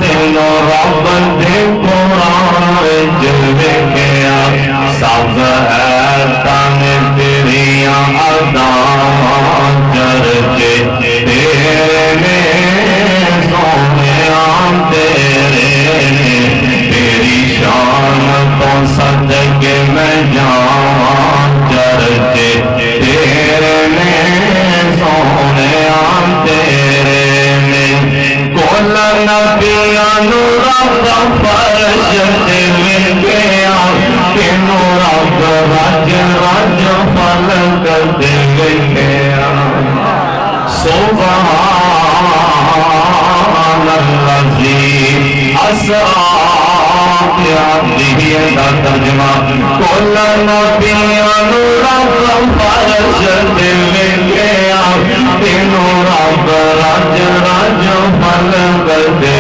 تینوں رب دے قرآن جلوے کیا سبز ہے تن تیریاں اداں چرچے تیرے نے سونیاں تیرے نے تیری شان تو صدقے میں جان چرچے تیرے نے سونیاں تیرے نے کل نبیاں نو رب فرش تے گیا کینو رب رج رج فلک تے گیا سبحان الذی اسرا بعبدہ دا ترجمہ کل نبیاں نو رب فرش تے گیا کینو رب رج رج فلک تے